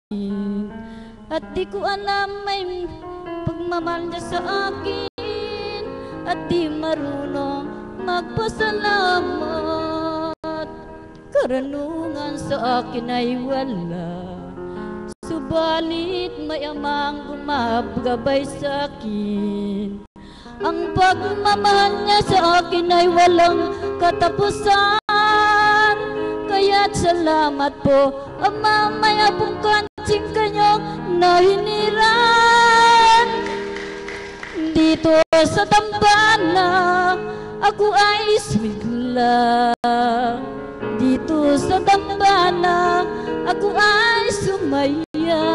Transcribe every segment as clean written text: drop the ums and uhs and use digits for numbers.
akin. At di ko alam may pagmamahal niya sa akin, at di marunong magpasalamat. Karunungan sa akin ay wala, subalit may amang gumagabay sa akin. Ang pagmamahal niya sa akin ay walang katapusan. Kaya't salamat po, Ama, may abong kansing kanyang nahiniran. Dito sa dambana, ako ay sumigla. Dito sa dambana, ako ay sumaya.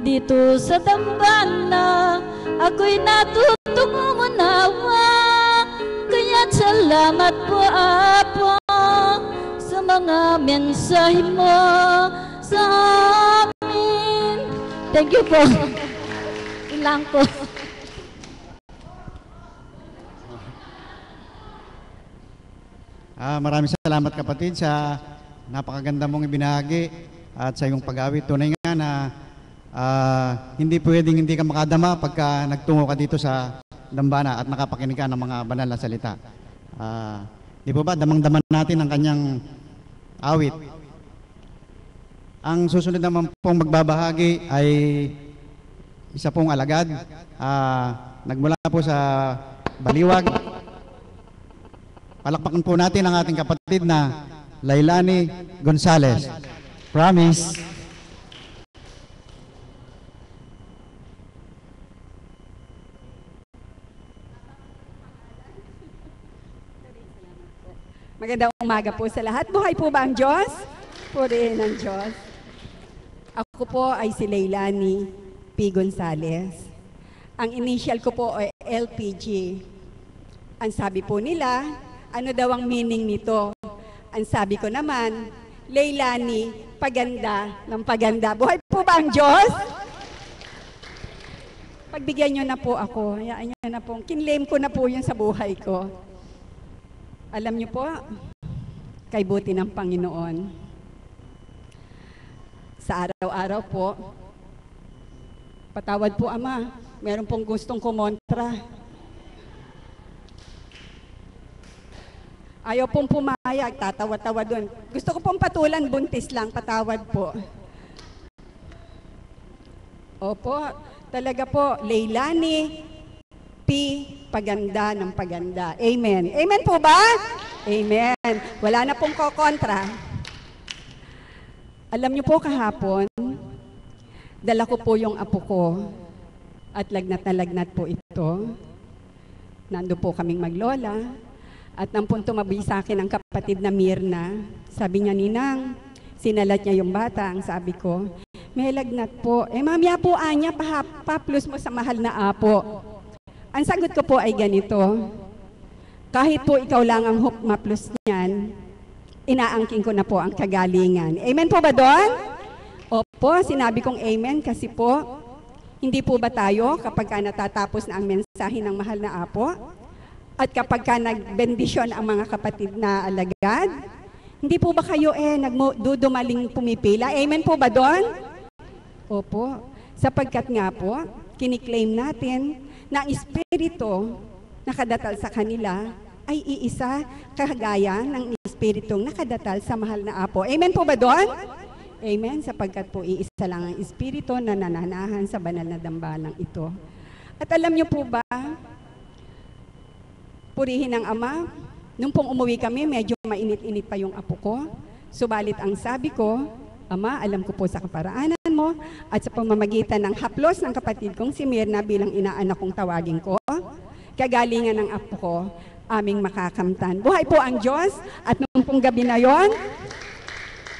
Dito sa dambana, ako'y natutong umunawa. Kaya't salamat po, Apo, sa mga mensahe mo sa amin. Thank you po. Ilang po. Maraming salamat kapatid sa napakaganda mong ibinahagi at sa iyong pag-awit. Tunay nga na hindi pwedeng hindi ka makadama pagka nagtungo ka dito sa dambana at nakapakinig ka ng mga banal na salita. Di po ba, damang-daman natin ang kanyang awit. Ang susunod naman pong magbabahagi ay isa pong alagad. Nagmula po sa Baliwag. Palakpakan po natin ang ating kapatid na Lailani Gonzales. Promise. Magandang umaga po sa lahat. Buhay po ba ang Diyos? Purihin ang Diyos. Ako po ay si Lailani P. Gonzales. Ang initial ko po ay LPG. Ang sabi po nila, ano daw ang meaning nito? Ang sabi ko naman, Lailani, paganda ng paganda. Buhay po ba ang Diyos? Pagbigyan nyo na po ako. Hayaan nyo na po. Kinlaim ko na po yun sa buhay ko. Alam nyo po, kay buti ng Panginoon. Sa araw-araw po, patawad po, Ama. Meron pong gustong kumontra. Ayaw pong pumayag, tatawa-tawa doon. Gusto ko pong patulan, buntis lang, patawad po. Opo, talaga po, Lailani P. Paganda ng paganda. Amen. Amen po ba? Amen. Wala na pong kokontra. Alam niyo po kahapon, dala ko po yung apo ko at lagnat na lagnat po ito. Nando po kaming maglola. At nang punto tumabi sa akin ang kapatid na Mirna, sabi niya, Ninang, sinalat niya yung bata. Ang sabi ko, may lagnat po. Mamaya po, Anya, pa-plus mo sa mahal na apo. Ang sagot ko po ay ganito, kahit po ikaw lang ang ma-plus niyan, inaangking ko na po ang kagalingan. Amen po ba doon? Opo, sinabi kong amen kasi po, hindi po ba tayo kapag natatapos na ang mensahe ng mahal na apo? At kapag ka nagbendisyon ang mga kapatid na alagad, hindi po ba kayo nagdudumaling pumipila? Amen po ba doon? Opo. Sapagkat nga po, kiniklaim natin na ang espiritu nakadatal sa kanila ay iisa kagaya ng espiritong nakadatal sa mahal na apo. Amen po ba doon? Amen. Sapagkat po iisa lang ang espiritu na nananahan sa banal na dambanang ito. At alam niyo po ba, purihin ng Ama, nung pong umuwi kami, medyo mainit-init pa yung apo ko. Subalit ang sabi ko, Ama, alam ko po sa kaparaanan mo at sa pamamagitan ng haplos ng kapatid kong si Mirna bilang inaanak kong tawagin ko, kagalingan ng apo ko, aming makakamtan. Buhay po ang Diyos at nung pong gabi na yon,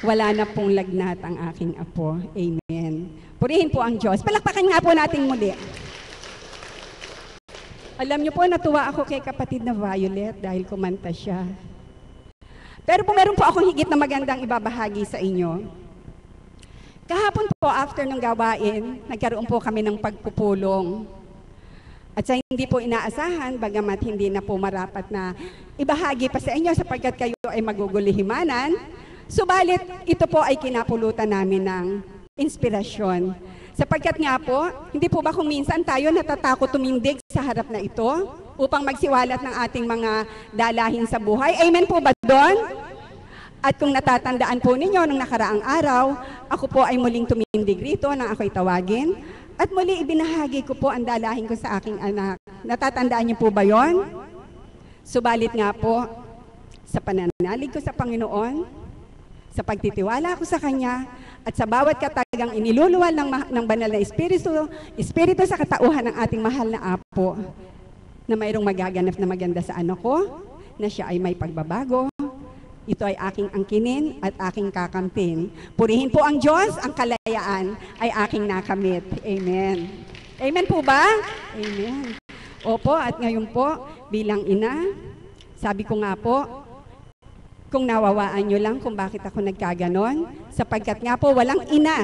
wala na pong lagnat ang aking apo. Amen. Purihin po ang Diyos. Palakpakan nga po natin muli. Alam niyo po, natuwa ako kay kapatid na Violet dahil kumanta siya. Pero po meron po akong higit na magandang ibabahagi sa inyo. Kahapon po, after ng gawain, nagkaroon po kami ng pagpupulong. At sa hindi po inaasahan, bagamat hindi na po marapat na ibahagi pa sa inyo sapagkat kayo ay magugulihimanan, subalit ito po ay kinapulutan namin ng inspirasyon. Sapagkat nga po, hindi po ba kung minsan tayo natatakot tumindig sa harap na ito upang magsiwalat ng ating mga dalahin sa buhay? Amen po ba doon? At kung natatandaan po ninyo nung nakaraang araw, ako po ay muling tumindig rito nang ako'y tawagin. At muli ibinahagi ko po ang dalahin ko sa aking anak. Natatandaan niyo po ba yon? Subalit nga po, sa pananalig ko sa Panginoon, sa pagtitiwala ko sa Kanya, at sa bawat katagang iniluluwal ng banal na Espiritu sa katauhan ng ating mahal na Apo, na mayroong magaganap na maganda sa anak ko, na siya ay may pagbabago. Ito ay aking angkinin at aking kakamtin. Purihin po ang Diyos, ang kalayaan ay aking nakamit. Amen. Amen po ba? Amen. Opo, at ngayon po, bilang ina, sabi ko nga po, kung nawawaan nyo lang kung bakit ako nagkaganon, sapagkat nga po walang ina,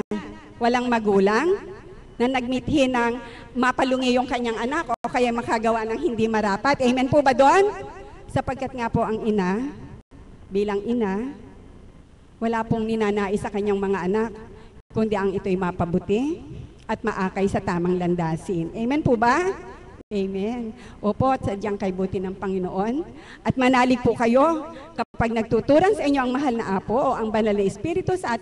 walang magulang, na nagmithi ng mapalungi yung kanyang anak o kaya makagawa ng hindi marapat. Amen po ba doon? Sapagkat nga po ang ina, bilang ina, wala pong ninanais sa kanyang mga anak, kundi ang ito'y mapabuti at maakay sa tamang landasin. Amen po ba? Amen. Opo, at sadyang kay buti ng Panginoon. At manalig po kayo kapag nagtuturan sa inyo ang mahal na Apo o ang banal na Espiritu sa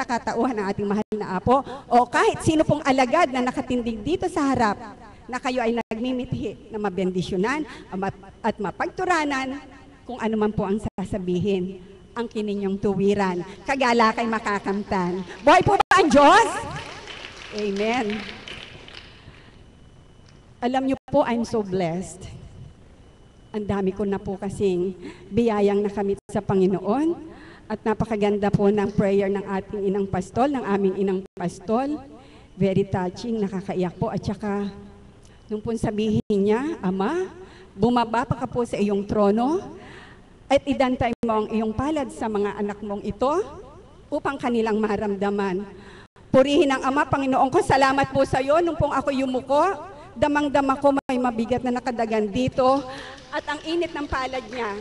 katauhan ng ating mahal na Apo o kahit sino pong alagad na nakatindig dito sa harap na kayo ay nagmimithi na mabendisyonan at mapagturanan kung ano man po ang sasabihin, ang kininyong tuwiran. Kagala kay makakamtan. Buhay po ba ang Diyos? Amen. Alam niyo po, I'm so blessed. Ang dami ko na po kasing biyayang nakamit sa Panginoon at napakaganda po ng prayer ng ating inang pastol, ng aming inang pastol. Very touching, nakakaiyak po. At saka, nung po sabihin niya, Ama, bumaba pa ka po sa iyong trono at idantay mo ang iyong palad sa mga anak mong ito upang kanilang maramdaman. Purihin ang Ama, Panginoon ko, salamat po sa iyo nung pong ako yumuko. Damang-dama ko may mabigat na nakadagan dito at ang init ng palad niya,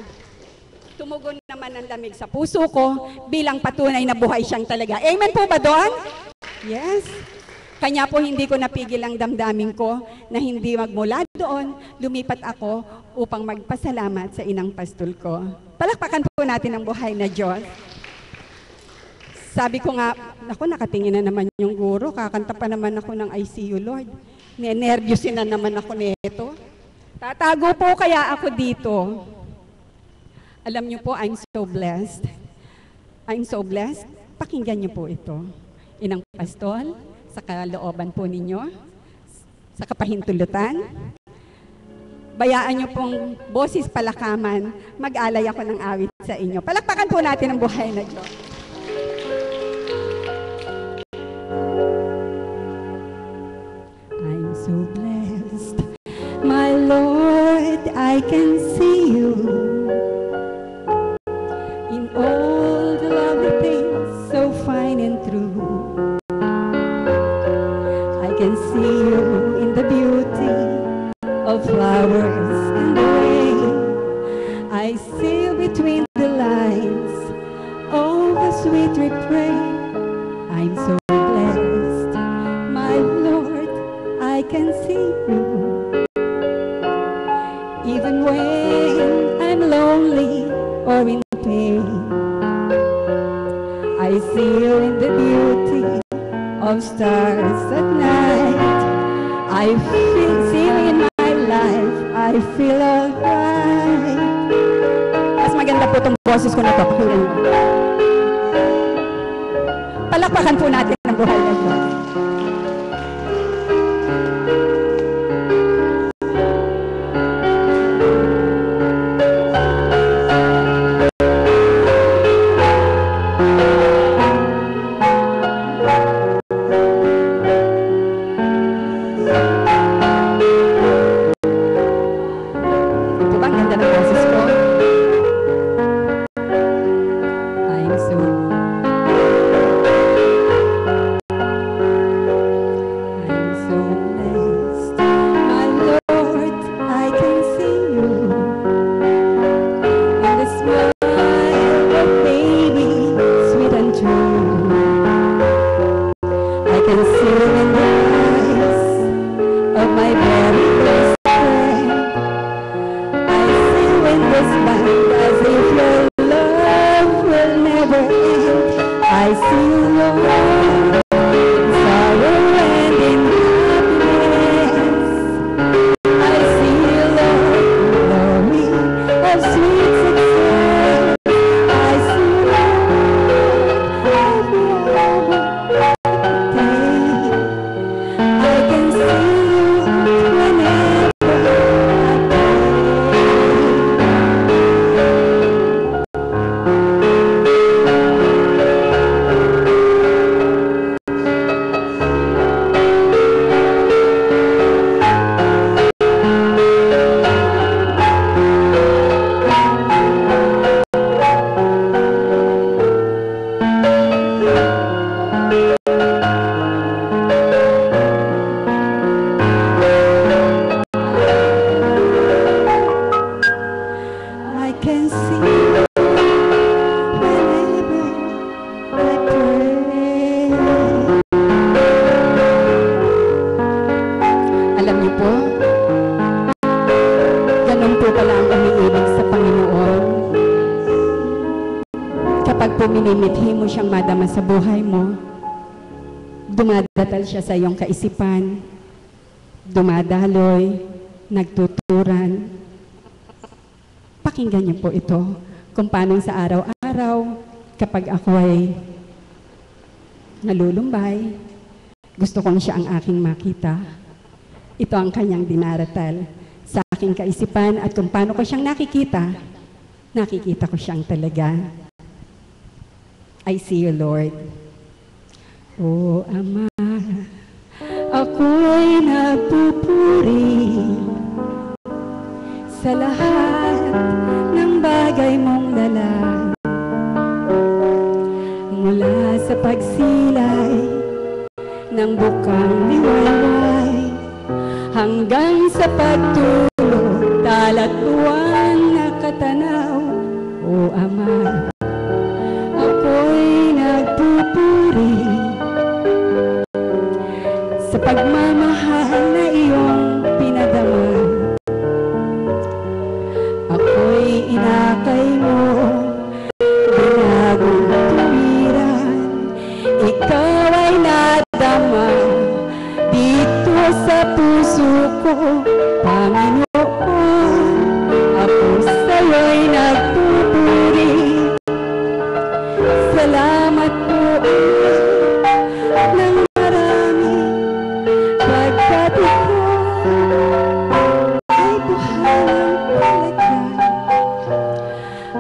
tumugon naman ang lamig sa puso ko bilang patunay na buhay siyang talaga. Amen po ba doon? Yes. Kanya po hindi ko napigil ang damdamin ko na hindi magmula doon, lumipat ako upang magpasalamat sa inang pastol ko. Palakpakan po natin ang buhay na Diyos. Sabi ko nga, ako nakatingin na naman yung guro, kakanta pa naman ako ng ICU, Lord. Nervyusin na naman ako nito. Tatago po kaya ako dito. Alam niyo po, I'm so blessed. I'm so blessed. Pakinggan niyo po ito. Inang pastol, sa kalooban po ninyo, sa kapahintulutan. Bayaan niyo pong boses palakaman, mag-alay ako ng awit sa inyo. Palakpakan po natin ang buhay na Diyos. So blessed, my Lord, I can see you in all the lovely things so fine and true. I can see you in the beauty of flowers and the rain. I see you between the lines of the sweet refrain. I'm so blessed, my Lord, I can see you, even when I'm lonely or in pain. I see you in the beauty of stars at night. I see you in my life, I feel alright. Mas maganda po itong boses ko na ito. Palakpakan po natin ang buhay na Diyos. can see in the eyes of my very best friend. I see in this mind as if your love will never end. I see your love, sorrow and in happiness. I see your love, glory of sweet success. I see love every hour, day. I can see you whenever I pray. I can see you whenever I pray. Alam niyo po, ganun po pala ang umiibig sa Panginoon. Kapag po minimithi mo siyang madama sa buhay mo, dumadatal siya sa iyong kaisipan, dumadaloy, nagtuturan. Pakinggan niyo po ito kung paano sa araw-araw kapag ako ay nalulumbay, gusto kong siya ang aking makita. Ito ang kanyang dinaratal sa aking kaisipan at kung paano ko siyang nakikita ko siyang talaga. I see you, Lord. O Ama, ako'y nagpupuri sa lahat ng bagay mong dala. Mula sa pagsilay ng bukang liwayway hanggang sa pagtulog, talat buwan na katanaw. O Ama, ako'y nagpupuri sa pagmamahal na iyong pinadama. Ako'y inakay mo, binagong tuwiran. Ikaw ay nadama dito sa puso ko, Panginoon. Ako sa'yo'y nagpupuri. Salamat po ng marami, pagkat ikaw ay buhalang talaga.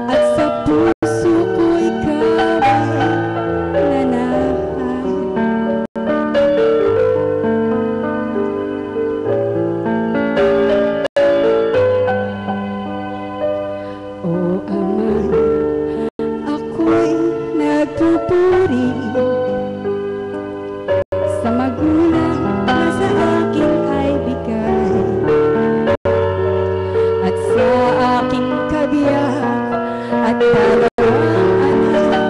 At sa puso ko ikaw ay nanahan. O Ama, ako'y nagpupuri sa magulang na sa akin ay bigay, at sa aking kabiyak at dalawang anak,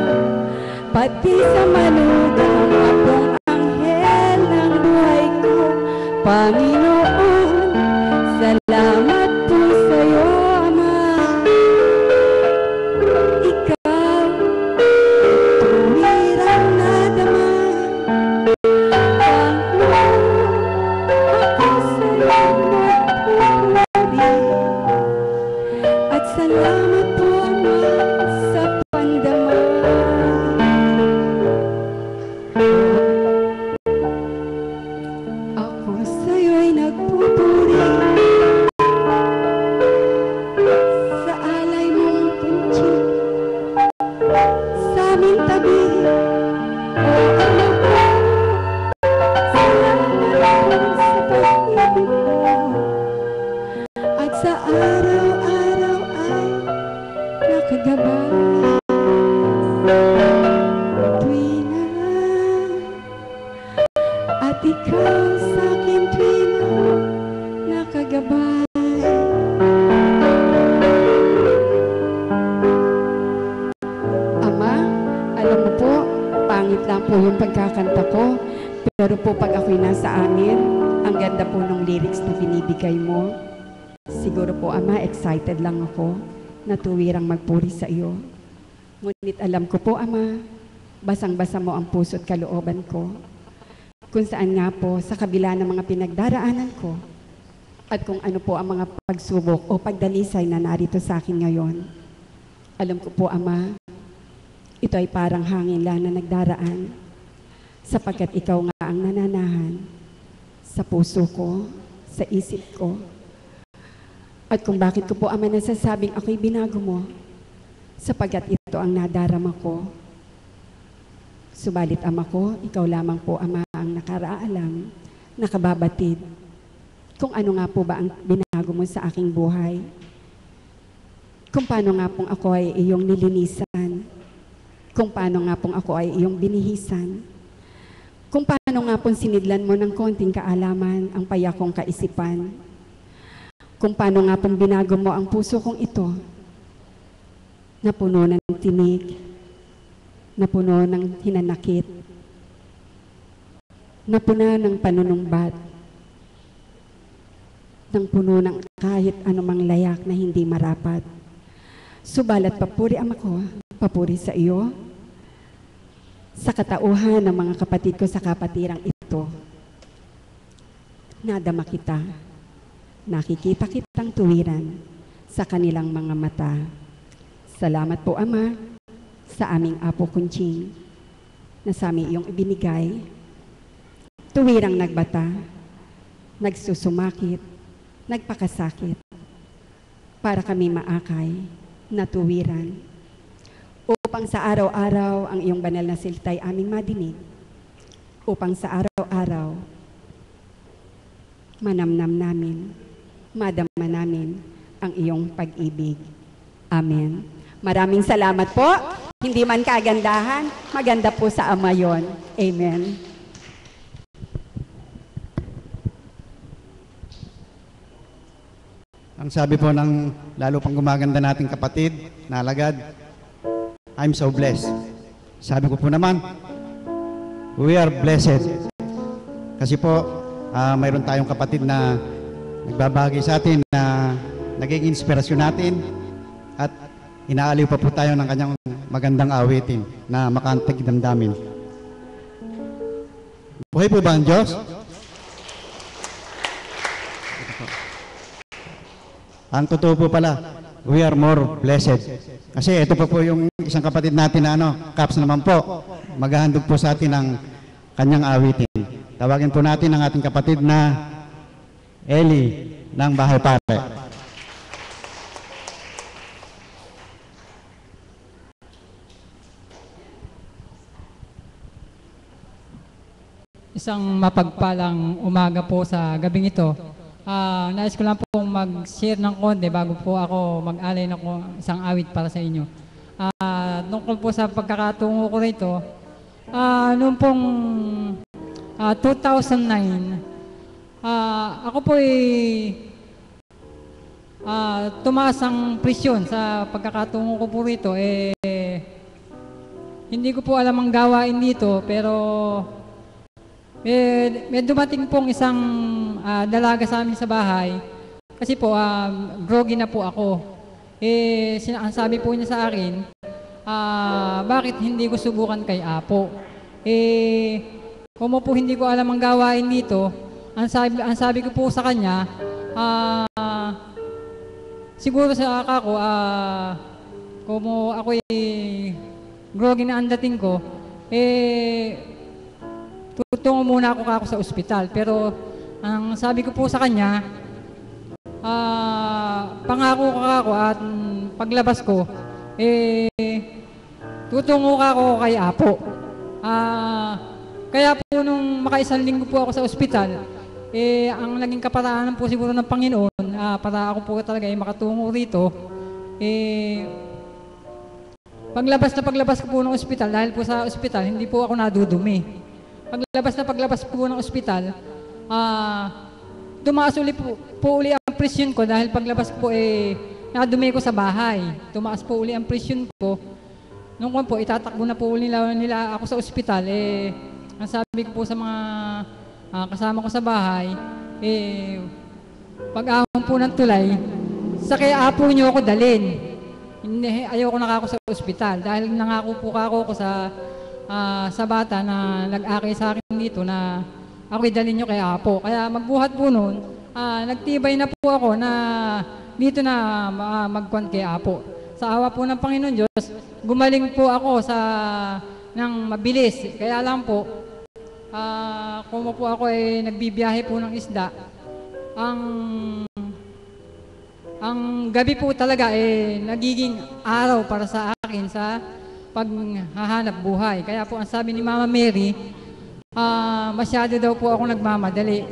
pati sa manugang apong anghel ng buhay ko, Panginoon. Salamat po sa'yo, Ama. Ikaw, tuwirang nadama. Ako sa'yo nagpupuri. At salamat po, Ama, sa pandama. Ako sa'yo'y nagpupuri sa alay mong punchik sa aming tabi. O Ama ko, salamat po sa pag-ibig mo. At sa araw-araw ay nakagabay. Tuwina, at ikaw sa akin tuwina nakagabay. Ama, alam mo po, pangit lang po yung pagkakanta ko, Pero po pag ako'y nasa amin, ang ganda po ng lyrics na binibigay mo. Siguro po, Ama, excited lang ako na tuwirang magpuri sa iyo. Ngunit alam ko po, Ama, basang-basa mo ang puso't kalooban ko. Kung saan nga po, sa kabila ng mga pinagdaraanan ko, at kung ano po ang mga pagsubok o pagdalisay na narito sa akin ngayon. Alam ko po, Ama, ito ay parang hangin lang na nagdaraan, sapagkat ikaw nga ang nananahan sa puso ko, sa isip ko. At kung bakit ko po, Ama, nasasabing ako'y binago mo, sapagkat ito ang nadarama ko. Subalit, Ama ko, ikaw lamang po, Ama, ang nakaraalam, nakababatid, kung ano nga po ba ang binago mo sa aking buhay. Kung paano nga pong ako ay iyong nilinisan. Kung paano nga pong ako ay iyong binihisan. Kung paano nga pong sinidlan mo ng konting kaalaman ang payakong kaisipan. Kung paano nga pong binago mo ang puso kong ito, na puno ng tinig, na puno ng hinanakit, na puno ng panunumbat, ng puno ng kahit anumang layak na hindi marapat. Subalat papuri, Ama ko, papuri sa iyo, sa katauhan ng mga kapatid ko sa kapatirang ito. Nadama kita, nakikita kitang tuwiran sa kanilang mga mata. Salamat po, Ama, sa aming Apo Kunching, na sa amin iyong ibinigay, tuwirang nagbata, nagsusumakit, nagpakasakit, para kami maakay na tuwiran, upang sa araw-araw ang iyong banal na salita'y aming madinig, upang sa araw-araw manamnam namin, madama namin ang iyong pag-ibig. Amen. Maraming salamat po. Hindi man kagandahan, maganda po sa Ama yon. Amen. Ang sabi po ng lalo pang gumaganda nating kapatid na alagad, I'm so blessed. Sabi ko po naman, we are blessed. Kasi po, mayroon tayong kapatid na nagbabahagi sa atin na naging inspirasyon natin at inaaliw pa po tayo ng kanyang magandang awitin na makantag damdamin. Buhay po ba ang Diyos? Ang totoo po pala, we are more blessed. Kasi ito pa po yung isang kapatid natin na Caps naman po, maghahandog po sa atin ng kanyang awitin. Tawagin po natin ang ating kapatid na Eli ng Bahay Pare. Isang mapagpalang umaga po sa gabing ito. Nais ko lang pong mag-share ng konti bago po ako mag-alay ng isang awit para sa inyo. Tungkol po sa pagkakatungo ko rito, noong pong 2009, ako po tumaas ang presyon sa pagkakatungo ko po rito. Hindi ko po alam ang gawain dito, pero may dumating pong isang dalaga sa amin sa bahay. Kasi po, groggy na po ako. Ang sabi po niya sa akin, bakit hindi ko subukan kay Apo? Kung po hindi ko alam ang gawain dito, ang sabi ko po sa kanya, siguro sa ako, kung ako'y groggy na ang dating ko, tutungo muna ako sa ospital. Pero ang sabi ko po sa kanya, pangako ako at paglabas ko, tutungo ako kay Apo. Kaya po nung makaisang linggo po ako sa ospital, ang naging kaparaanan po siguro ng Panginoon, para ako po talaga makatungo rito, paglabas ko po ng ospital, dahil po sa ospital, hindi po ako nadudumi. Paglabas po ng ospital, tumaas po uli ang presyon ko dahil paglabas ko nadumi ko sa bahay. Tumaas po uli ang presyon ko. Nung po, itatakbo na po nila ako sa ospital, ang sabi ko po sa mga kasama ko sa bahay, pag ahon po ng tulay, sa kaya apo niyo ako dalin. Hindi, ayoko na ako sa ospital dahil nangako po ako sa bata na nag-akay sa akin dito na ako idalin niyo kay apo. Kaya magbuhat po noon, nagtibay na po ako na dito na magkuhan kay apo. Sa awa po ng Panginoon Diyos, gumaling po ako ng mabilis. Kaya lang po, kung po ako ay nagbibiyahe po ng isda, ang gabi po talaga nagiging araw para sa akin sa paghahanap buhay. Kaya po ang sabi ni Mama Mary, masyado daw po ako nagmamadali.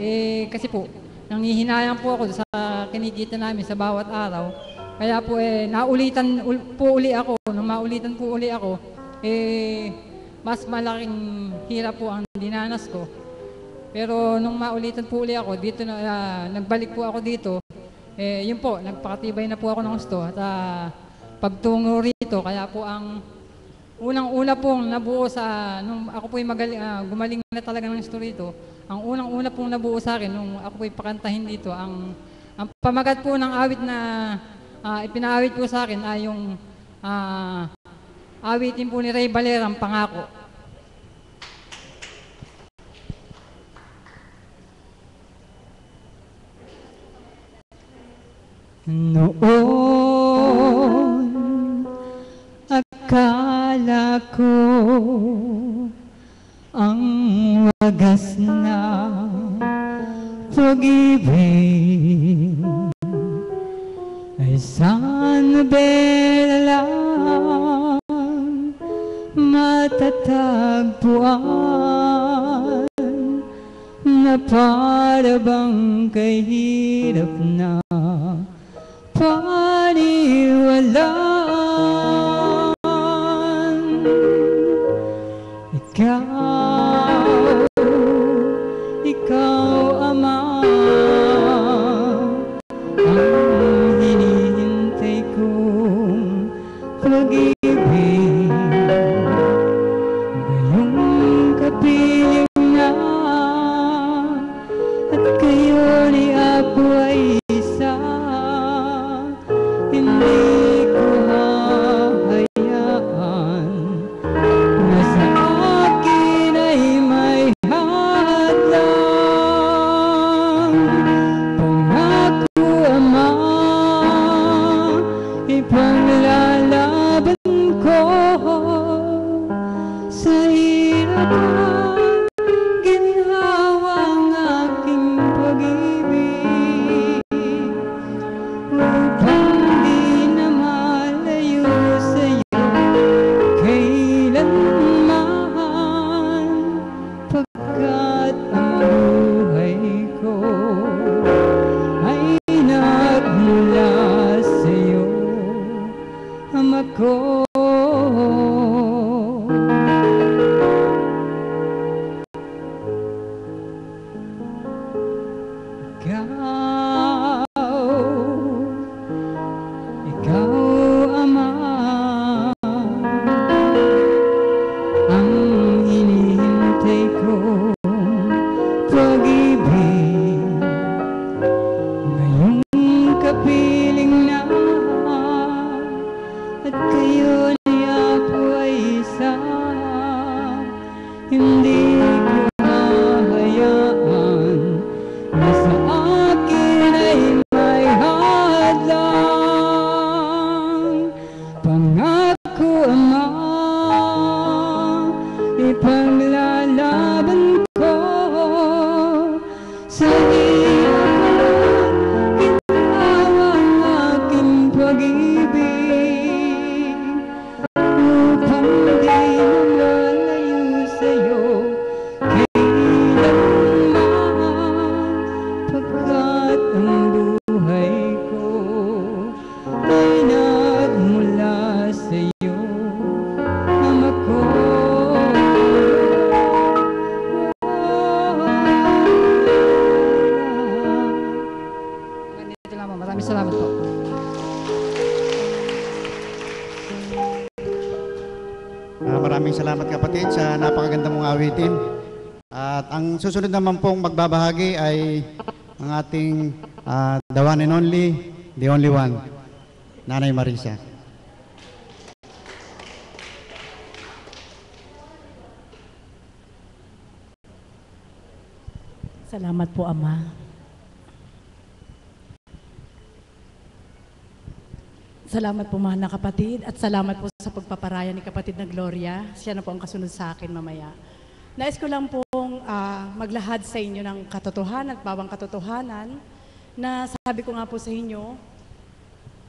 Kasi po, nanghihinayang po ako sa kinikita namin sa bawat araw. Kaya po naulitan po uli ako. Nung maulitan po uli ako, mas malaking hirap po ang dinanas ko. Pero nung maulitan po uli ako, dito nagbalik po ako dito, yun po, nagpakatibay na po ako ng gusto. At pagtungo rito, kaya po ang unang-una pong nabuo nung ako po'y gumaling na talaga ng gusto rito, ang unang-una pong nabuo sa akin, nung ako po'y pakantahin dito, ang pamagat po ng awit na ipinaawit po sa akin ay yung awitin po ni Ray Valera, ang Pangako. Noon, akala ko ang wagas na pag-ibig ay sanbela lang matatagpuan na para bang kay hirap na paniwalaan. Ikaw, Ama, ang hinihintay kong pag-ibig. Ngayong kapiling na at kayo ni Apo ay isa. Hindi ko hahayaan na sa akin ay may hadlang. Pangako, Ama, ipaglalaban ko sa hirap at ginhawang aking pag-ibig. Upang di na malayo sa'yo kailanman, pagkat ang buhay ko ay nagmula sa'yo, Ama ko. Ikaw, Ama, ang hinihintay kong pag-ibig. Ngayong kapiling na at kayo ni Apo ay isa. Hindi ko hahayaan na sa akin ay may hadlang. Pangako, Ama, ipaglalaban ko sa hirap at ginhawang aking pag-ibig. Upang di na malayo sa'yo kailanman, pagkat ang buhay ko ay nagmula sa'yo, Ama ko. Ganito lamang. Maraming salamat po. Maraming salamat kapatid sa napakaganda mong awitin. At ang susunod naman pong magbabahagi ay ang ating the one and only, the only one, Nanay Marisa. Salamat po, Ama. Salamat po, mahal na kapatid, at salamat po sa pagpaparaya ni kapatid na Gloria. Siya na po ang kasunod sa akin mamaya. Nais ko lang pong maglahad sa inyo ng katotohanan at bawang katotohanan na sabi ko nga po sa inyo,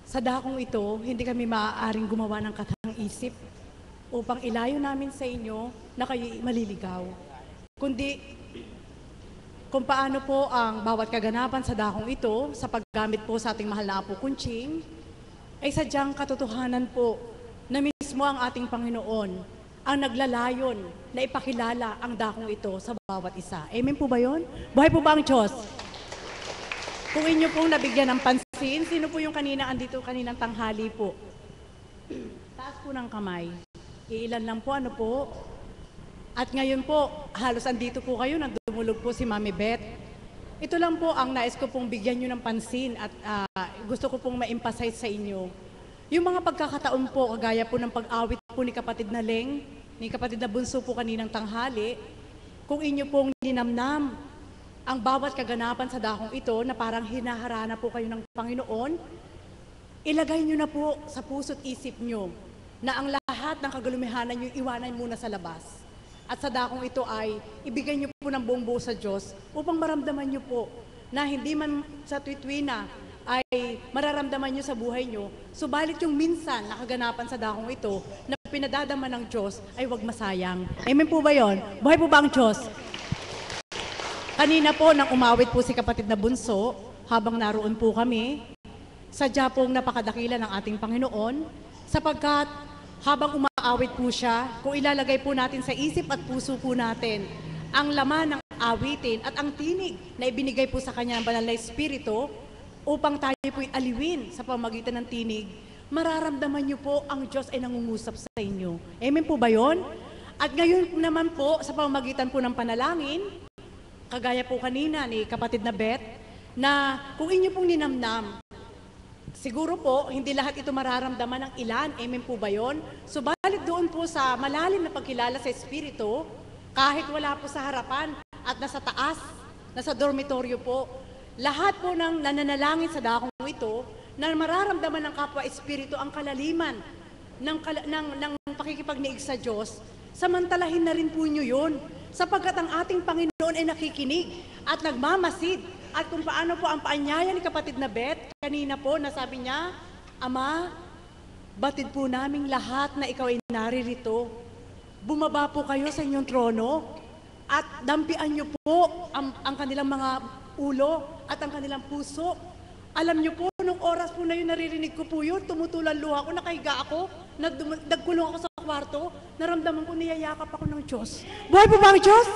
sa dakong ito, hindi kami maaaring gumawa ng katang isip upang ilayo namin sa inyo na kayo maliligaw. Kundi kung paano po ang bawat kaganapan sa dakong ito sa paggamit po sa ating mahal na Apo Kunching ay sadyang katotohanan po na mismo ang ating Panginoon ang naglalayon na ipakilala ang dakong ito sa bawat isa. Amen po ba yun? Buhay po ba ang Diyos? Kung inyo pong nabigyan ng pansin, sino po yung andito kaninang tanghali po? Taas po ng kamay. Iilan lang po, ano po? At ngayon po, halos andito po kayo, dumulog po si Mami Beth. Ito lang po ang nais ko pong bigyan nyo ng pansin at gusto ko pong ma-emphasize sa inyo. Yung mga pagkakataon po, kagaya po ng pag-awit po ni kapatid na Leng, ni kapatid na Bunso po kaninang tanghali, kung inyo pong ninamnam ang bawat kaganapan sa dakong ito na parang hinaharana po kayo ng Panginoon, ilagay nyo na po sa puso't isip nyo na ang lahat ng kagalumihanan nyo iwanan muna sa labas. At sa dakong ito ay ibigay niyo po ng buong buo sa Diyos upang maramdaman niyo po na hindi man sa tuwina ay mararamdaman niyo sa buhay niyo, subalit yung minsan nakaganapan sa dakong ito na pinadadama ng Diyos ay huwag masayang. Amen po ba yun? Buhay po ba ang Diyos? Kanina po nang umawit po si kapatid na Bunso, habang naroon po kami, sadya pong napakadakila ng ating Panginoon, sapagkat habang umaawit po siya, kung ilalagay po natin sa isip at puso po natin ang laman ng awitin at ang tinig na ibinigay po sa kanya ng banal na Espiritu upang tayo po'y aliwin sa pamamagitan ng tinig, mararamdaman niyo po ang Diyos ay nangungusap sa inyo. Amen po ba yun? At ngayon naman po, sa pamamagitan po ng panalangin, kagaya po kanina ni kapatid na Beth, na kung inyo pong ninamnam, siguro po, hindi lahat ito mararamdaman ng ilan. Amen po ba yun? Subalit doon po sa malalim na pagkilala sa Espiritu, kahit wala po sa harapan at nasa taas, nasa dormitoryo po, lahat po ng nananalangin sa dakong ito, na mararamdaman ng kapwa Espiritu ang kalaliman ng pakikipagniig sa Diyos, samantalahin na rin po nyo yun, sapagkat ang ating Panginoon ay nakikinig at nagmamasid. At kung paano po ang paanyaya ni kapatid na Beth, kanina po nasabi niya, Ama, batid po naming lahat na ikaw ay naririto. Bumaba po kayo sa inyong trono at dampian niyo po ang kanilang mga ulo at ang kanilang puso. Alam niyo po, nung oras po na yun, naririnig ko po yun, tumutulan luha ko, nakahiga ako, nagkulong ako sa kwarto, naramdaman ko niyayakap ako ng Diyos. Buhay po ba ang Diyos?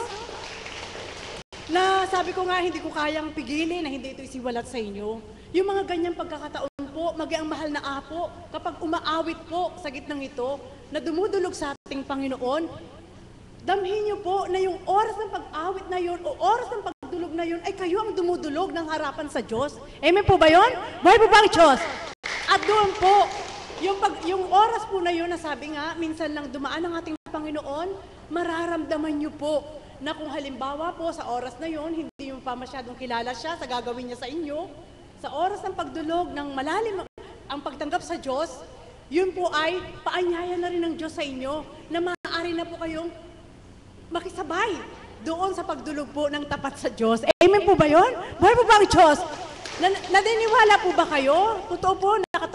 Na sabi ko nga, hindi ko kayang pigilin na hindi ito isiwalat sa inyo. Yung mga ganyang pagkakataon po, ang mahal na Apo, kapag umaawit po sa gitnang ito, na dumudulog sa ating Panginoon, damhin niyo po na yung oras ng pag-awit na yun o oras ng pagdulog na yun ay kayo ang dumudulog ng harapan sa Diyos. Amen po ba yun? Buhay po ba ang Diyos? At doon po, yung oras po na yun, na sabi nga, minsan lang dumaan ang ating Panginoon, mararamdaman niyo po na kung halimbawa po sa oras na yon, hindi yung pa masyadong kilala siya sa gagawin niya sa inyo, sa oras ng pagdulog ng malalim ang pagtanggap sa Diyos, yun po ay paanyaya na rin ng Diyos sa inyo na maaari na po kayong makisabay doon sa pagdulog po ng tapat sa Diyos. Amen po ba yun? Buhay po ba ang Diyos? Naniniwala po ba kayo? Totoo po,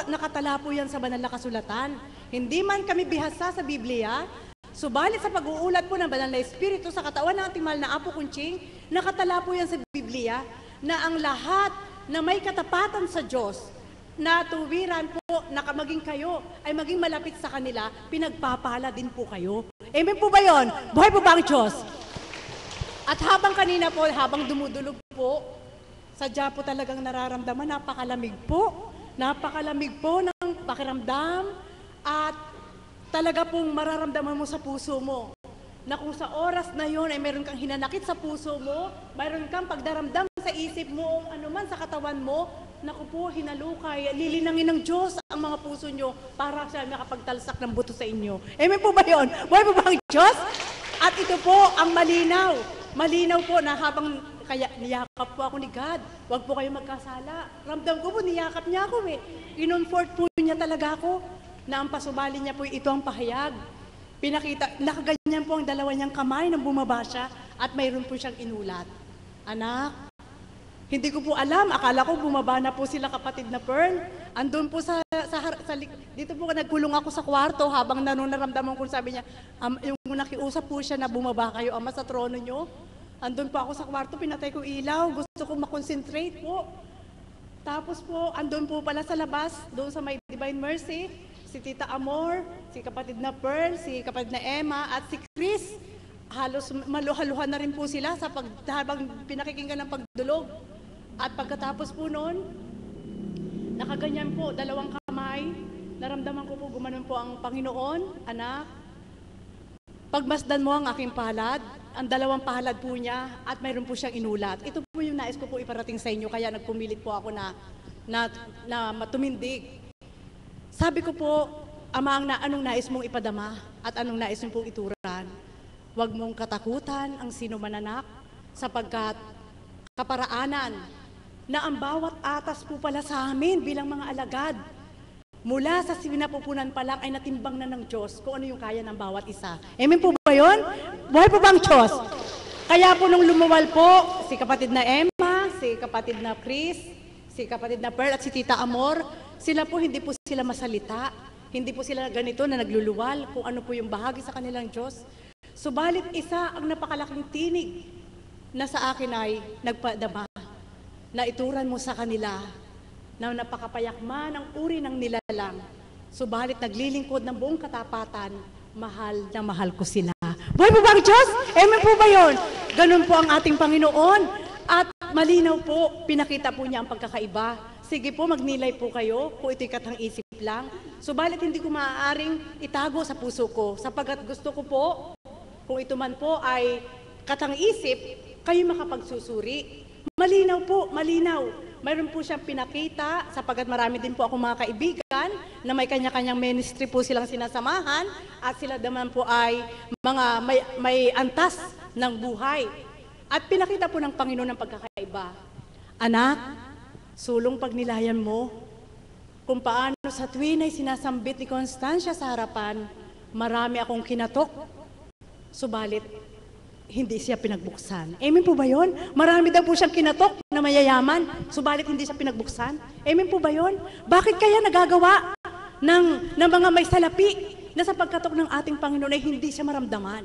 nakatala po yan sa banal na kasulatan. Hindi man kami bihasa sa Biblia, subalit sa pag-uulat po ng banal na Espiritu sa katawan ng ating mahal na Apo Kunching, nakatala po yan sa Biblia na ang lahat na may katapatan sa Diyos, na tuwiran po na maging kayo ay maging malapit sa kanila, pinagpapala din po kayo. Amen po ba yun? Buhay po ba ang Diyos? At habang kanina po, habang dumudulog po, sadya po talagang nararamdaman, napakalamig po ng pakiramdam at talaga pong mararamdaman mo sa puso mo na kung sa oras na yon ay mayroon kang hinanakit sa puso mo, mayroon kang pagdaramdam sa isip mo, anuman sa katawan mo, naku po, hinalukay, lilinangin ng Diyos ang mga puso nyo para siya makapagtalsak ng buto sa inyo. Amen po ba yun? Buhay po ba ang Diyos? At ito po ang malinaw. Malinaw po na habang kaya niyakap po ako ni God, huwag po kayo magkasala. Ramdam ko po, niyakap niya ako eh. Kinonfort po niya talaga ako na ang pasubali niya po ito ang pahayag. Pinakita, nakaganyan po ang dalawa niyang kamay nang bumaba siya at mayroon po siyang inulat. Anak, hindi ko po alam, akala ko bumaba na po sila kapatid na Pearl. Andun po dito po nagkulong ako sa kwarto habang naramdaman ko, sabi niya, yung nakiusap po siya na bumaba kayo, Ama, sa trono niyo. Andun po ako sa kwarto, pinatay ko ilaw, gusto ko makonsentrate po. Tapos po, andun po pala sa labas, doon sa may Divine Mercy, si Tita Amor, si kapatid na Pearl, si kapatid na Emma, at si Chris. Halos maluhaluhan na rin po sila habang pinakikinggan ng pagdulog. At pagkatapos po noon, nakaganyan po, dalawang kamay, naramdaman ko po gumanon po ang Panginoon, anak, pagmasdan mo ang aking palad, ang dalawang palad po niya, at mayroon po siyang inulat. Ito po yung nais ko po iparating sa inyo, kaya nagpumilit po ako na matumindig. Sabi ko po, Ama, anong nais mong ipadama at anong nais mong pong ituran? Huwag mong katakutan ang sino man anak, sapagkat kaparaanan na ang bawat atas po pala sa amin bilang mga alagad, mula sa sinapupunan pa lang ay natimbang na ng Diyos kung ano yung kaya ng bawat isa. Amen po ba yun? Buhay po ba ang Diyos? Kaya po nung lumuwal po, si kapatid na Emma, si kapatid na Chris, si kapatid na Pearl at si Tita Amor, sila po hindi po sila masalita, hindi po sila ganito na nagluluwal kung ano po yung bahagi sa kanilang Diyos. Subalit isa ang napakalaking tinig na sa akin ay nagpadama, na ituran mo sa kanila na napakapayak man ang uri ng nilalang. Subalit naglilingkod ng buong katapatan, mahal na mahal ko sila. Buhay po ba ang Diyos? Amen po ba yun? Ganun po ang ating Panginoon. At malinaw po, pinakita po niya ang pagkakaiba. Sige po, magnilay po kayo kung ito'y katang isip lang. Subalit hindi ko maaaring itago sa puso ko, sapagkat gusto ko po, kung ito man po ay katang isip, kayo makapagsusuri. Malinaw po, malinaw. Mayroon po siyang pinakita, sapagkat marami din po ako mga kaibigan na may kanya-kanyang ministry po silang sinasamahan at sila naman po ay mga may antas ng buhay. At pinakita po ng Panginoon ang pagkakaiba. Anak, sulong pagnilayan mo kung paano sa tuwin ay sinasambit ni Constancia sa harapan, marami akong kinatok, subalit hindi siya pinagbuksan. Amen po ba yun? Marami daw po siyang kinatok na mayayaman, subalit hindi siya pinagbuksan. Amen po ba yun? Bakit kaya nagagawa ng mga may salapi na sa pagkatok ng ating Panginoon ay hindi siya maramdaman?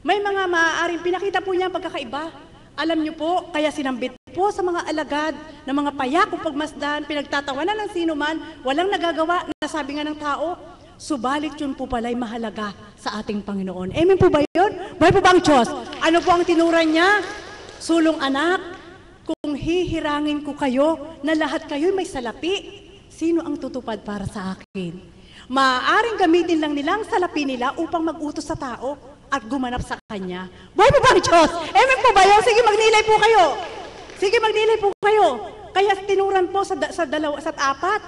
May mga maaaring pinakita po niya ang pagkakaiba. Alam niyo po, kaya sinambit po sa mga alagad na mga payak o pagmasdan, pinagtatawanan ng sino man, walang nagagawa, nasabi nga ng tao, subalit yun po pala'y mahalaga sa ating Panginoon. Amen po ba yun? Buhay po ba ang Diyos? Ano po ang tinuran niya? Sulong anak, kung hihirangin ko kayo na lahat kayo may salapi, sino ang tutupad para sa akin? Maaaring gamitin lang nilang salapi nila upang mag-utos sa tao at gumanap sa Kanya. Buhay po ba ang Diyos? Amen po ba yun? Sige, magnilay po kayo. Sige, magnilay po kayo. Kaya tinuran po sa apat.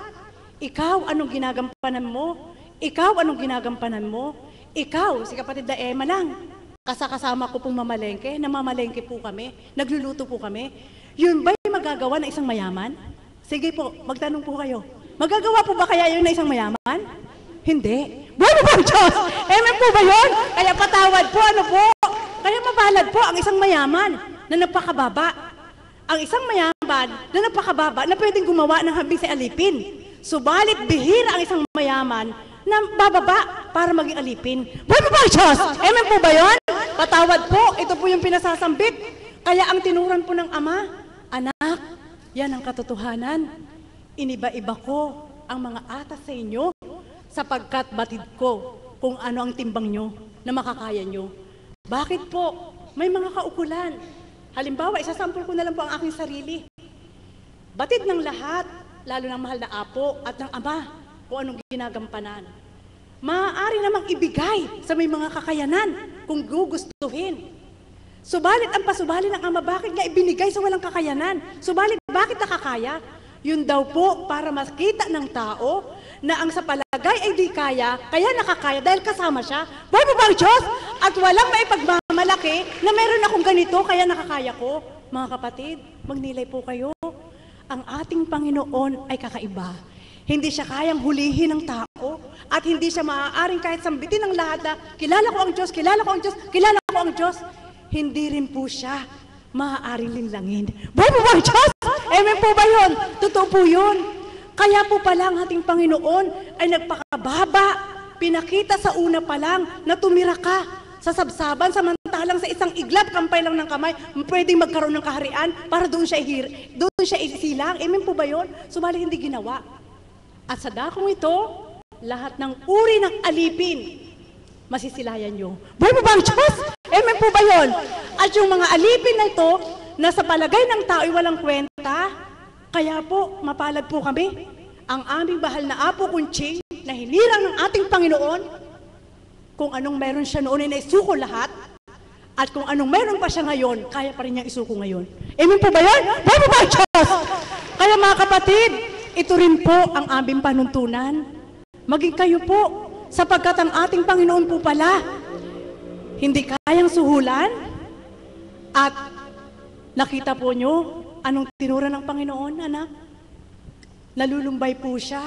Ikaw, anong ginagampanan mo? Ikaw, anong ginagampanan mo? Ikaw, si kapatid na Emma lang. Kasama ko pong mamalengke, namamalengke po kami, nagluluto po kami. Yun ba'y magagawa ng isang mayaman? Sige po, magtanong po kayo. Magagawa po ba kaya yun na isang mayaman? Hindi. Buhay po ba ang Diyos? Amen po ba yun? Kaya patawad po, ano po? Kaya mabalad po ang isang mayaman na napakababa. Ang isang mayaman na napakababa na pwedeng gumawa ng hambing sa alipin. Subalit bihira ang isang mayaman na bababa para maging alipin. Buhay po ba ang Diyos? Amen po ba yun? Patawad po, ito po yung pinasasambit. Kaya ang tinuran po ng Ama, anak, yan ang katotohanan. Iniba-iba ko ang mga atas sa inyo sapagkat batid ko kung ano ang timbang nyo na makakaya nyo. Bakit po? May mga kaukulan. Halimbawa, isasampol ko na lang po ang aking sarili. Batid ng lahat, lalo ng mahal na apo at ng Ama, kung anong ginagampanan. Maaari namang ibigay sa may mga kakayanan kung gugustuhin. Subalit ang pasubali ng Ama, bakit niya ibinigay sa walang kakayanan? Subalit bakit nakakaya? Yun daw po para makita ng tao na ang sa palagay ay di kaya, kaya nakakaya dahil kasama siya. Buhay po ba ang Diyos? At walang maipagmamalaki na meron akong ganito, kaya nakakaya ko. Mga kapatid, magnilay po kayo. Ang ating Panginoon ay kakaiba. Hindi siya kayang hulihin ng tao at hindi siya maaaring kahit sambitin ng lahat na kilala ko ang Diyos, kilala ko ang Diyos, kilala ko ang Diyos. Hindi rin po siya maaaring linlangin. Buhay po ba ang Diyos? Amen po ba yun? Totoo po yun. Kaya po pala ang ating Panginoon ay nagpakababa. Pinakita sa una pa lang na tumira ka sa sabsaban, samantalang sa isang iglap, kampay lang ng kamay, pwedeng magkaroon ng kaharian para doon siya isilang. Amen po ba yun? Subalit hindi ginawa. At sa dakong ito, lahat ng uri ng alipin, masisilayan nyo. Buhay po ba ang Diyos? Amen po ba yun? At yung mga alipin na ito, na sa palagay ng tao ay walang kwenta, kaya po, mapalad po kami. Ang aming bahal na Apo Kunching, na hinirang ng ating Panginoon, kung anong meron siya noon ay naisuko lahat, at kung anong meron pa siya ngayon, kaya pa rin niyang isuko ngayon. Amen po ba yun? Buhay po ba ang Diyos? Kaya mga kapatid, ito rin po ang aming panuntunan. Maging kayo po, sapagkat ang ating Panginoon po pala, hindi kayang suhulan, at nakita po nyo, anong tinura ng Panginoon, anak? Nalulumbay po siya,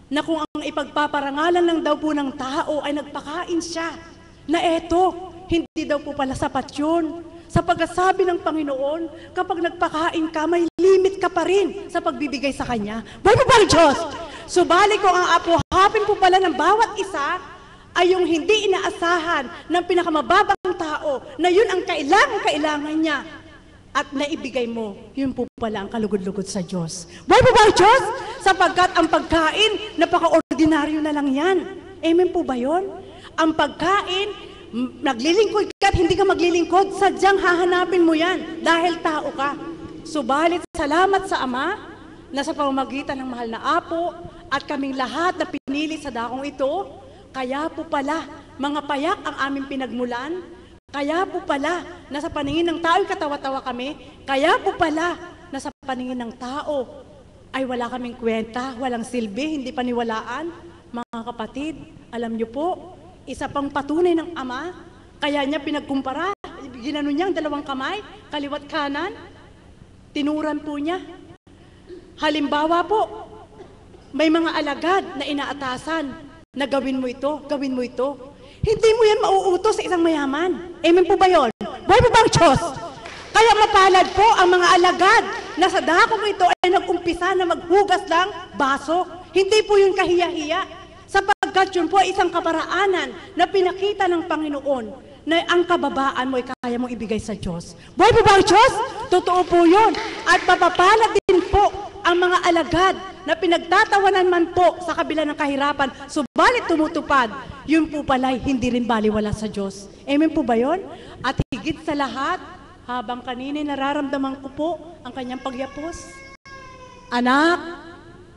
na kung ang ipagpaparangalan lang daw po ng tao ay nagpakain siya, na eto, hindi daw po pala sapat yun. Sa pagkasabi ng Panginoon, kapag nagpakain ka, may limit ka pa rin sa pagbibigay sa Kanya. Buhay po ba ang Diyos? Subalit kung ang apuhapin po pala ng bawat isa ay yung hindi inaasahan ng pinakamababang tao na yun ang kailangan niya at naibigay mo, yun po pala ang kalugod-lugod sa Diyos. Buhay po ba ang Diyos? Sapagkat ang pagkain, napaka-ordinaryo na lang yan. Amen po ba yun? Ang pagkain, naglilingkod ka at hindi ka maglilingkod, sadyang hahanapin mo yan dahil tao ka. Subalit, salamat sa Ama na sa pamamagitan ng mahal na Apo at kaming lahat na pinili sa dakong ito, kaya po pala, mga payak ang aming pinagmulan, kaya po pala, na sa paningin ng tao katawa-tawa kami, kaya po pala, na sa paningin ng tao ay wala kaming kwenta, walang silbi, hindi paniwalaan. Mga kapatid, alam niyo po, isa pang patunay ng Ama, kaya niya pinagkumpara, ginano niya ang dalawang kamay, kaliwat kanan, tinuran po niya. Halimbawa po, may mga alagad na inaatasan na gawin mo ito, gawin mo ito. Hindi mo yan mauutos sa isang mayaman. Amen po ba yun? Buhay po ba ang Diyos? Kaya mapalad po ang mga alagad na sa dakong ito ay nag-umpisa na maghugas ng baso. Hindi po yun kahiya-hiya. Sapagkat yun po ay isang kaparaanan na pinakita ng Panginoon na ang kababaan mo ay kaya mong ibigay sa Diyos. Buhay po ba ang Diyos? Totoo po yun. At mapapalad din po ang mga alagad na pinagtatawanan man po sa kabila ng kahirapan, subalit tumutupad, yun po pala'y hindi rin baliwala sa Diyos. Amen po ba yun? At higit sa lahat, habang kanina nararamdaman ko po ang kanyang pagyapos, anak,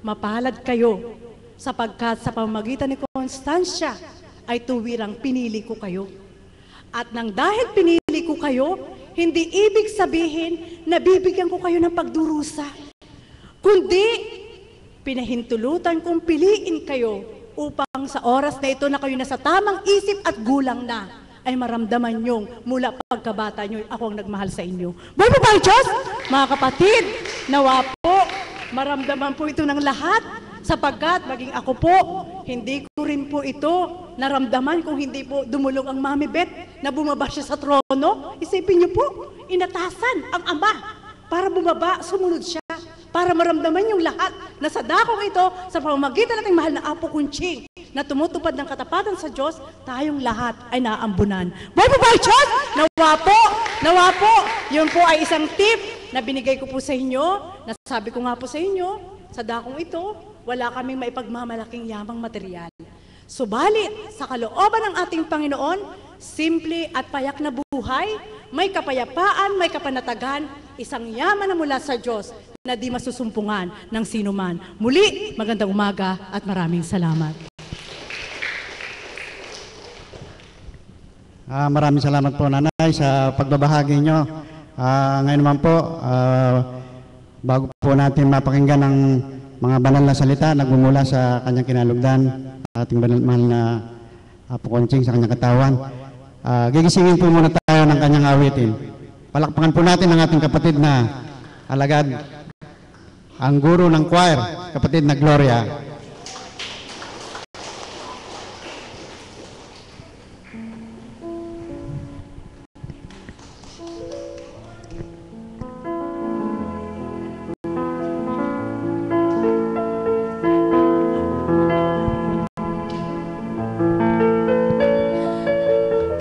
mapalad kayo, sapagkat sa pamamagitan ni Constancia ay tuwirang pinili ko kayo. At nang dahil pinili ko kayo, hindi ibig sabihin na bibigyan ko kayo ng pagdurusa, kundi pinahintulutan kong piliin kayo upang sa oras na ito na kayo nasa tamang isip at gulang na, ay maramdaman nyong mula pagkabata nyo, ako ang nagmahal sa inyo. Buhay po ba ang Diyos? Mga kapatid, nawa po, maramdaman po ito ng lahat, sapagkat maging ako po, hindi ko rin po ito naramdaman kung hindi po dumulog ang Mami Beth na bumaba siya sa trono. Isipin niyo po, inatasan ang Ama para bumaba, sumunod siya, para maramdaman yung lahat na sa dakong ito, sa pamamagitan nating mahal na Apo Kunching, na tumutupad ng katapatan sa Diyos, tayong lahat ay naambunan. Buhay po ba ang Diyos? Nawa po, yun po ay isang tip na binigay ko po sa inyo, nasabi ko nga po sa inyo, sa dakong ito, wala kaming maipagmamalaking yamang material. Subalit, sa kalooban ng ating Panginoon, simple at payak na buhay, may kapayapaan, may kapanatagan, isang yaman na mula sa Diyos na di masusumpungan ng sinuman. Muli, magandang umaga at maraming salamat. Maraming salamat po, Nanay, sa pagbabahagi nyo. Ngayon naman po, bago po natin mapakinggan ang mga banal na salita, nagmumula sa kanyang kinalugdan, ating mahal na Apo Conching sa kanyang katawan. Gigisingin po muna tayo ng kanyang awitin. Palakpakan po natin ang ating kapatid na alagad, ang guro ng choir, kapatid na Gloria.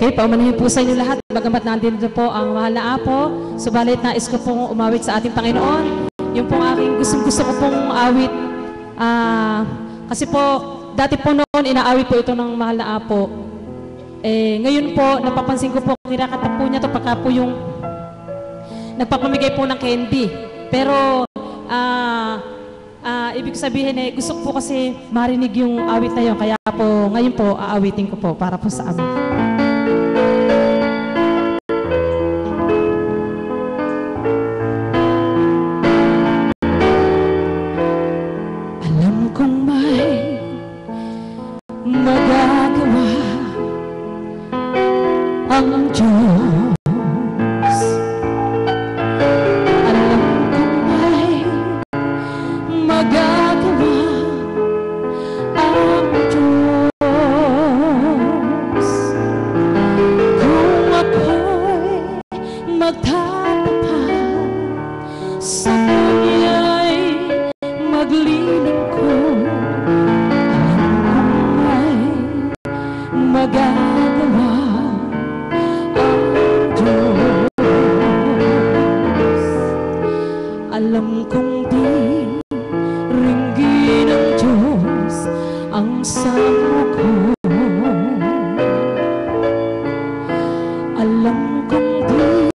Okay, paumanhin po sa inyo lahat. Bagamat nandito po ang mahal na Apo, subalit nais ko pong umawit sa ating Panginoon. Yung pong aking gusto ko pong awit. Kasi po, dati po noon, inaawit po ito ng mahal na Apo. Ngayon po, napapansin ko po, kinakanta po niya ito pagka po yung nagpapamigay po ng candy. Pero, ibig sabihin gusto ko po kasi marinig yung awit na yun. Kaya po, ngayon po, aawitin ko po para po sa amin. Ang Diyos, alam kong may magagawa ang Diyos. Kung ako'y magtatapat sa Kanya'y maglilingkod, alam kong may magagawa. Alam kong di ringgin ng Diyos ang samo ko. Alam kong di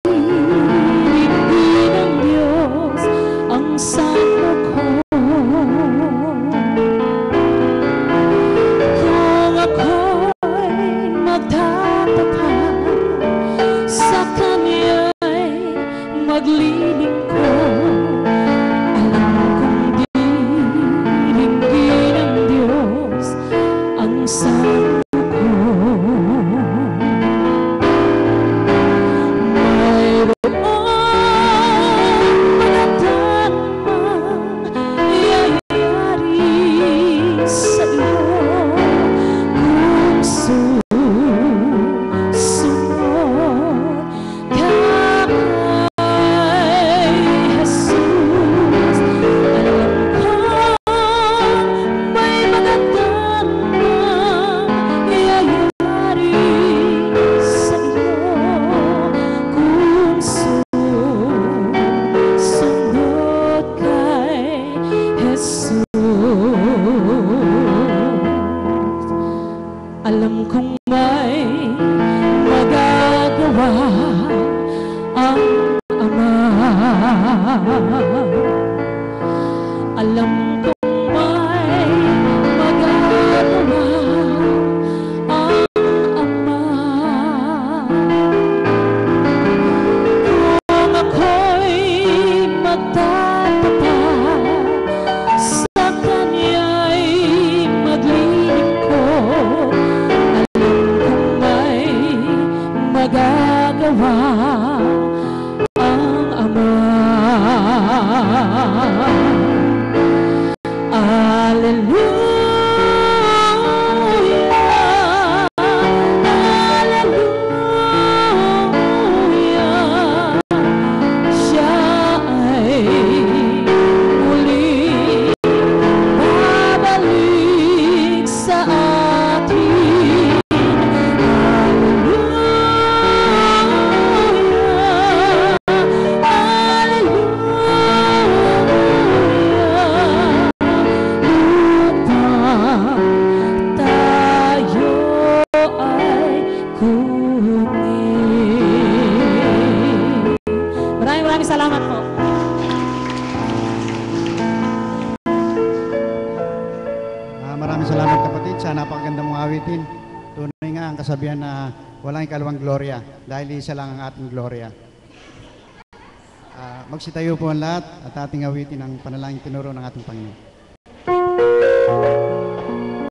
ringgin ng Diyos ang samo ko. Kung ako'y magtatapat sa Kanya'y maglilingkod, alam kong may magagawa ang Ama. Alam kong may magagawa ang Ama. Kung ako'y magtatapat sa Kanya'y maglilingkod, magagawa ang Ama. Hallelujah, hallelujah, siya ay muling babalik sa atin. Maraming salamat po. Maraming salamat, kapatid, sa napakaganda mong awitin. Tunay nga ang kasabihan na walang ikalawang gloria dahil isa lang ang ating gloria. Magsitayo po ang lahat at ating awitin ang panalangin tinuro ng ating Panginoon.